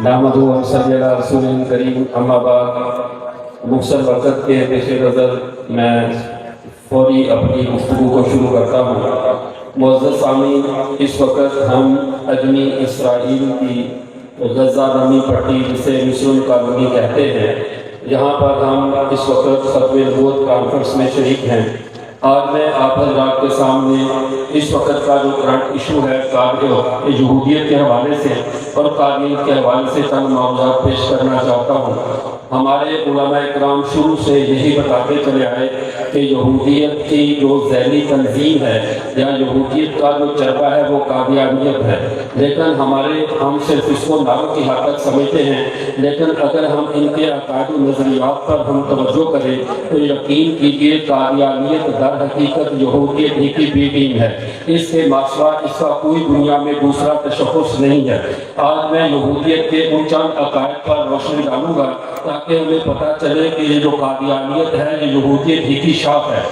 نحمدہ و نصلی علی رسول کریم، اما بعد مختصر وقت کے پیش نظر میں فوری اپنی گفتگو کو شروع کرتا ہوں۔ معزز سامعین، اس وقت ہم اجمی اسرائیل کی غزہ نمی پٹی جسے مسلم کالونی کہتے ہیں، یہاں پر ہم اس وقت ختم نبوت کانفرنس میں شریک ہیں۔ آج میں آپ حضرات کے سامنے اس وقت کا جو کرنٹ ایشو ہے یہودیت کے حوالے سے اور قادیان کے حوالے سے چند معاملات پیش کرنا چاہتا ہوں۔ ہمارے علماء اکرام شروع سے یہی بتاتے چلے آئے کہ یہودیت کی جو ذہنی تنظیم ہے یا یہودیت کا جو چربہ ہے وہ قادیانیت ہے، لیکن ہم صرف اس کو نام کی حد تک سمجھتے ہیں، لیکن اگر ہم ان کے عقائد و نظریات پر ہم توجہ کریں تو یقین کیجئے قادیانیت در حقیقت یہودیت ہی کی بی ٹیم ہے۔ اس کے ماسوا اس کا کوئی دنیا میں دوسرا تشخص نہیں ہے۔ آج میں یہودیت کے ان چند عقائد پر روشنی ڈالوں گا تاکہ ہمیں پتہ چلے کہ یہ جو قادیانیت ہے یہ یہودیت ہی کی شاخ ہے۔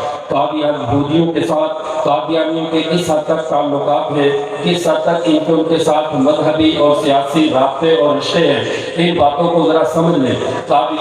یہودیوں کے ساتھ قادیانیوں کے کس حد تک تعلقات ہیں، کس حد تک ان کے ساتھ مذہبی اور سیاسی رابطے اور رشتے ہیں، ان باتوں کو ذرا سمجھ لیں۔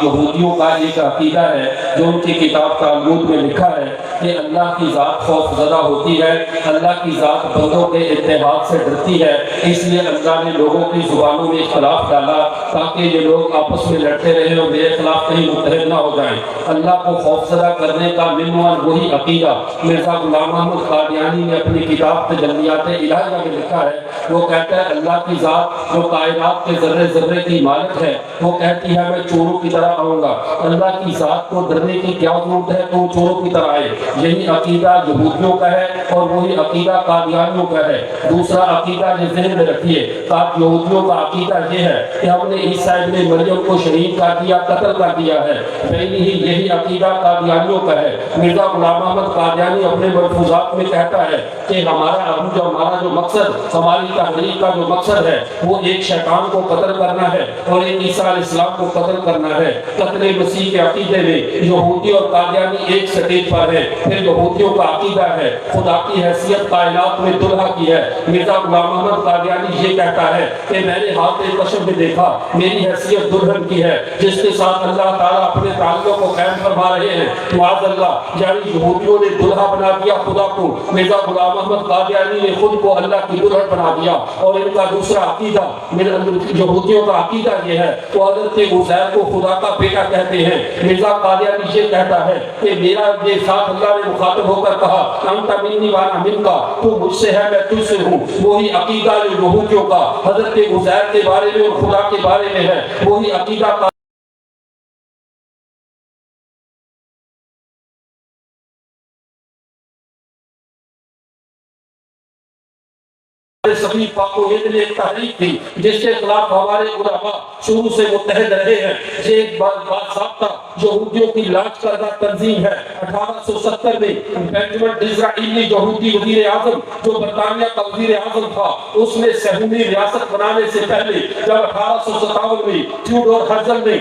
یہودیوں کا ایک عقیدہ ہے جو ان کی کتاب تالمود میں لکھا ہے کہ اللہ کی ذات خوف زدہ ہوتی ہے، اللہ کی ذات بندوں کے اتحاد سے ڈرتی ہے، اس لیے اللہ نے لوگوں کی زبانوں میں اختلاف ڈالا تاکہ یہ لوگ آپس میں لڑتے رہیں اور میرے خلاف کہیں متحد نہ ہو جائیں۔ اللہ کو خوف زدہ کرنے کا منوال وہی عقیدہ مرزا غلام احمد قادیانی نے اپنی کتاب تجلیات الہیہ میں لکھا ہے۔ وہ کہتا ہے اللہ کی ذات جو کائنات کے ذرے ذرے کی مالک ہے وہ کہتی ہے میں چوروں کی طرح آؤں گا۔ اللہ کی ذات کو ڈرنے کی کیا ضرورت ہے کہ وہ چوروں کی طرح آئے؟ یہی عقیدہ یہودیوں کا ہے اور وہی عقیدہ قادیانیوں کا ہے۔ دوسرا عقیدہ یہ ذہن میں رکھیے، یہودیوں کا عقیدہ یہ ہے کہ ہم نے عیسیٰ ابن مریم کو شہید کر دیا، قتل کر دیا ہے۔ یہی عقیدہ قادیانیوں کا ہے۔ مرزا غلام احمد قادیانی اپنے ملفوظات میں کہتا ہے کہ ہمارا جو مقصد، ہماری تحریک کا جو مقصد ہے وہ ایک شیطان کو قتل کرنا ہے اور ایک عیسیٰ علیہ السلام کو قتل کرنا ہے۔ قتل مسیح کے عقیدے میں یہودی اور قادیانی ایک سٹیج پر ہے۔ پھر یہودیوں کا عقیدہ ہے خدا کی حیثیت کائنات میں دلہا کی ہے۔ مرزا غلام احمد قادیانی یہ کہتا ہے کہ میں نے حالت کشف میں دیکھا میری حیثیت دلہن کی ہے جس کے ساتھ اللہ تعالیٰ اپنے تعلق کو قائم فرما رہے ہیں۔ معاذ اللہ، یعنی یہودیوں نے دلہا بنا دیا خدا کو، مرزا غلام احمد قادیانی نے خود کو اللہ کی دلہن بنا دیا۔ اور ان کا دوسرا عقیدہ، یہودیوں کا عقیدہ یہ ہے وہ حضرت عزیر کو خدا کا بیٹا کہتے ہیں۔ مرزا قادیانی یہ کہتا ہے کہ میرا یہ ساتھ اللہ نے مخاطب ہو کر کہا انت منی وانا منکا، تو مجھ سے ہے میں تجھ سے ہوں۔ وہی عقیدہ جو یہودیوں کا حضرت عزیر کے بارے میں اور خدا کے بارے میں ہے، وہی عقیدہ سبھی پاک و ہند میں ایک تحریک تھی جس کے خلاف ہمارے علماء شروع سے متحد رہے ہیں۔ یہ ایک باضابطہ یہودیوں کی لاج کردہ تنظیم ہے۔ 1870 میں بینجامن ڈزرائیلی یہودی وزیر اعظم جو برطانیہ کا وزیر اعظم تھا، اس نے صہیونی ریاست بنانے سے پہلے جب 1857 میں تھیوڈور ہرزل نے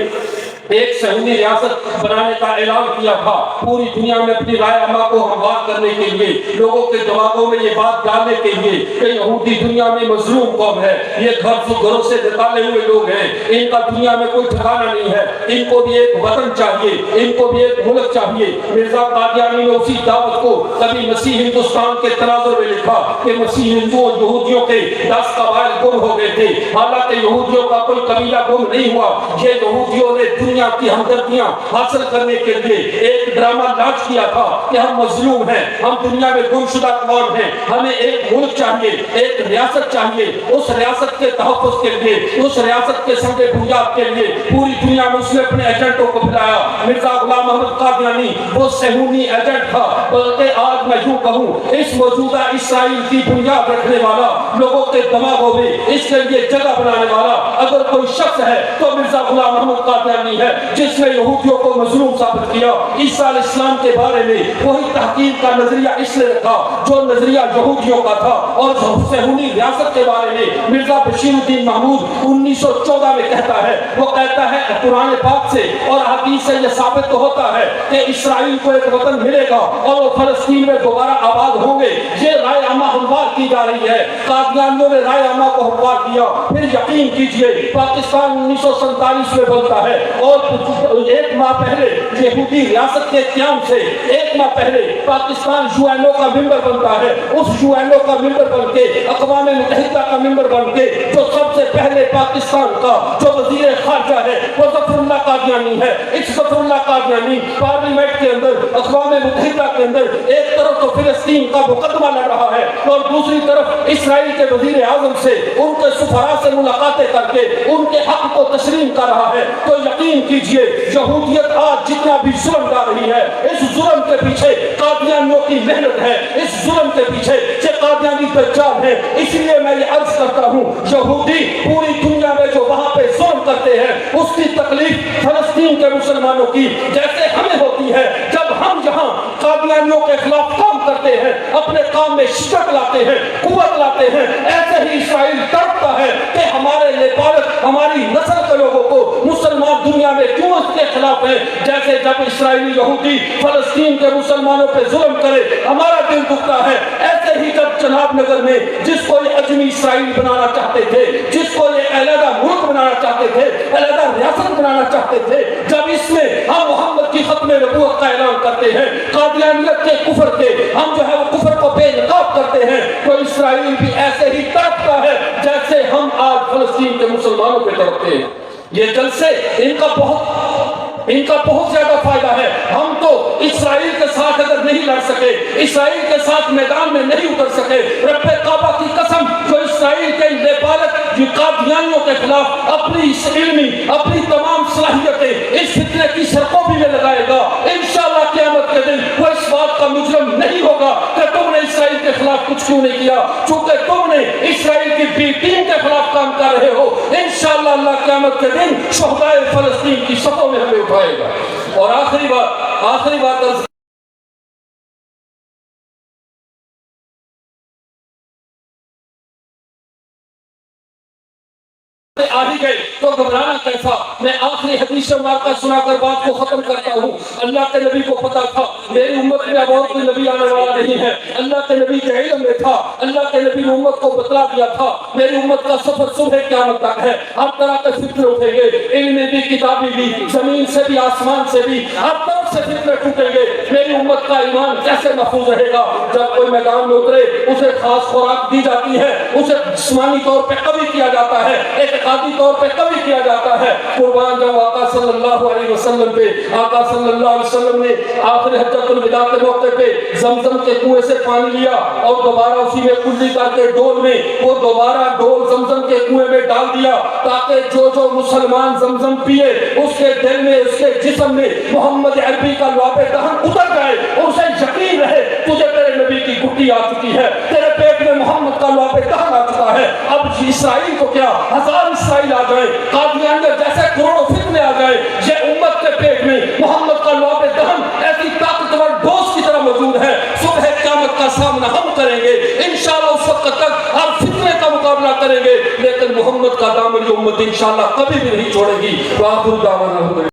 ایک صہیونی ریاست بنانے کا اعلان کیا تھا، پوری دنیا میں اپنی رائے عامہ کو ہموار کرنے کے لیے، لوگوں کے دماغوں میں یہ بات ڈالنے کے لیے کہ یہودی دنیا میں مظلوم قوم ہے، یہ گھروں سے نکالے ہوئے لوگ ہیں، ان کا دنیا میں کوئی ٹھکانہ نہیں ہے، ان کو بھی ایک وطن چاہیے، ان کو بھی ایک ملک چاہیے۔ مرزا قادیانی نے اسی دعوت کو کبھی مسیح ہندوستان کے تناظر میں لکھا کہ مسیح ہندوؤں یہودیوں کے 10 قبائل گم ہو گئے تھے، حالانکہ یہودیوں کا کوئی قبیلہ گم نہیں ہوا۔ یہ یہودیوں نے دنیا کی ہمدردیاں حاصل کرنے کے لیے ایک ڈرامہ لانچ کیا تھا کہ ہم مظلوم ہیں، ہم دنیا میں گمشدہ قوم ہیں، ہمیں ایک ملک چاہیے، ایک ریاست چاہیے۔ اس ریاست کے تحفظ کے لیے، اس ریاست کے سنگ بنیاد کے لیے پوری دنیا میں اس نے اپنے ایجنٹوں کو بلایا۔ مرزا غلام احمد قادیانی وہ صہیونی ایجنٹ تھا، بلکہ آج میں یوں کہوں اس موجودہ اسرائیل کی بنیاد رکھنے والا، لوگوں کے دماغوں میں اس کے لیے جگہ بنانے والا اگر کوئی شخص ہے تو مرزا غلام احمد قادیانی ہے۔ ہے جس نے یہودیوں کو مظلوم ثابت کیا. عیسیٰ علیہ السلام کے بارے میں وہی تحقیق کا نظریہ اس نے رکھا جو نظریہ یہودیوں کا تھا. اور صہیونی ریاست کے بارے میں مرزا بشیر الدین محمود 1914 میں کہتا ہے, وہ کہتا ہے قرآن پاک سے اور حدیث سے یہ ثابت تو ہوتا ہے کہ اسرائیل کو ایک وطن ملے گا اور وہ فلسطین میں دوبارہ آباد ہوں گے. یہ رائے عامہ ہموار کی جا رہی ہے. قادیانیوں نے رائے عامہ کو ہموار کیا. پھر یقین کیجئے پاکستان 1947 میں بنتا ہے اور ایک ماہ پہلے یہودی ریاست کے قیام سے ایک ماہ پہلے پاکستان یو این او کا ممبر بنتا ہے. اس یو این او کا ممبر بن کے اقوام متحدہ کا ممبر بن کے جو سب سے پہلے پاکستان کا جو وزیر خارجہ ہے وہ ظفر اللہ قادیانی ہے. اس ظفر اللہ قادیانی پارلیمنٹ کے اندر اقوام متحدہ کے اندر ایک طرف تو فلسطین کا مقدمہ لڑ رہا ہے اور دوسری طرف اسرائیل کے وزیر اعظم سے ان کے سفراء سے ملاقاتیں کر کے ان کے حق کو تسلیم کر رہا ہے. تو یقین کیجئے یہودیت آج جتنا بھی ظلم ڈال رہی ہے اس ظلم کے پیچھے قادیانیوں کی محنت ہے. اس ظلم کے پیچھے قادیانی دجال ہے. اس لیے میں یہ عرض کرتا ہوں یہودی پوری دنیا میں جو وہاں پہ ظلم کرتے ہیں اس کی تکلیف فلسطین کے مسلمانوں کی جیسے ہمیں ہوتی ہے جب ہم یہاں قادیانیوں کے خلاف کام کرتے ہیں, اپنے کام میں شدت لاتے ہیں, قوت لاتے ہیں. ایسے ہی اسرائیل تڑپتا ہے کہ ہمارے لیبارت ہماری نسل کے لوگوں کو مسلمان دنیا میں کیوں اس کے خلاف ہے. جیسے جب اسرائیلی یہودی فلسطین کے مسلمانوں پہ ظلم کرے ہمارا دل دکھتا ہے, ایسے ہی جب جناب نگر میں جس کو یہ عجمی اسرائیل بنانا چاہتے تھے, جس کو یہ علیحدہ ملک بنانا چاہتے تھے, علیحدہ ریاست بنانا چاہتے تھے, جب اس میں ہم محمد کی ختم نبوت کا اعلان کرتے ہیں, قادیانیت کے کفر کے ہم جو ہے وہ کفر کو بے نقاب کرتے ہیں, تو اسرائیل بھی ایسے ہی تڑپتا ہے جیسے ہم آج فلسطین کے مسلمانوں پہ تڑپتے ہیں. یہ جلسے ان کا بہت زیادہ فائدہ ہے. ہم تو اسرائیل کے ساتھ اگر نہیں لڑ سکے, اسرائیل کے ساتھ میدان میں نہیں اتر سکے, رب کعبہ کی قسم جو اسرائیل کے لیبارت قادیانیوں کے خلاف اپنی علمی اپنی تمام صلاحیتیں اس فتنے کی سرکوبی میں لگائے گا, انشاءاللہ قیامت کے دن وہ اس بات کا مجرم نہیں ہوگا کہ تم نے اسرائیل کے خلاف کچھ کیوں نہیں کیا, چونکہ تم نے اسرائیل کی بی ٹیم کے خلاف کام کر رہے ہو. انشاءاللہ اللہ قیامت کے دن شہدائے فلسطین کی صفوں میں ہمیں اٹھائے گا. اور آخری بات آ ہی گئے تو گھبرانا کیسا. میں آخری حدیث مبارکہ سنا کر بات کو ختم کرتا ہوں. اللہ کے نبی کو پتا تھا میری امت میں اب اور کوئی نبی آنے والا نہیں ہے. اللہ کے نبی کے علم میں تھا, اللہ کے نبی نے امت کو بتلا دیا تھا میری امت کا سفر صبح قیامت تک ہے. ہر طرح کے فتنے اٹھیں گے, علم بھی, کتابی بھی, زمین سے بھی, آسمان سے بھی, ہر طرف سے فتنے ٹوٹیں گے. میری امت کا ایمان کیسے محفوظ رہے گا؟ جب کوئی میدان میں اترے اسے خاص خوراک دی جاتی ہے, اسے جسمانی طور پہ قوی کیا جاتا ہے, اعتقادی طور پہ قوی کیا جاتا ہے. قربان جب آقا صلی اللہ علیہ وسلم پہ آقا صلی اللہ علیہ وسلم نے آخر حجۃ الوداع کے موقع پہ زمزم کے کنویں سے پانی لیا اور دوبارہ اسی میں کلی کر کے ڈول میں وہ دوبارہ ڈول زمزم کے کنویں میں ڈال دیا تاکہ جو مسلمان زمزم پیے اس کے دل میں, اس کے جسم میں محمد عربی کا لعاب دہن اتر جائے, اسے یقین رہے تجھے تیرے نبی کی گٹی آ چکی ہے, تیرے پیٹ میں محمد کا لعاب دہن آ چکا ہے. اب اسرائیل کو کیا, ہزار اسرائیل آ جائیں, قادیانیت جیسے کروڑوں فتنے آ جائیں, یہ امت کے پیٹ میں محمد کا لعاب دہن ایسی طاقتور ڈوز کی طرح موجود ہے. صبح قیامت کا سامنا ہم کریں گے انشاءاللہ, اس وقت تک ہر فتنے کا مقابلہ کریں گے, لیکن محمد کا دامن یہ امت انشاءاللہ کبھی بھی نہیں چھوڑے گی. وآخر دعوانا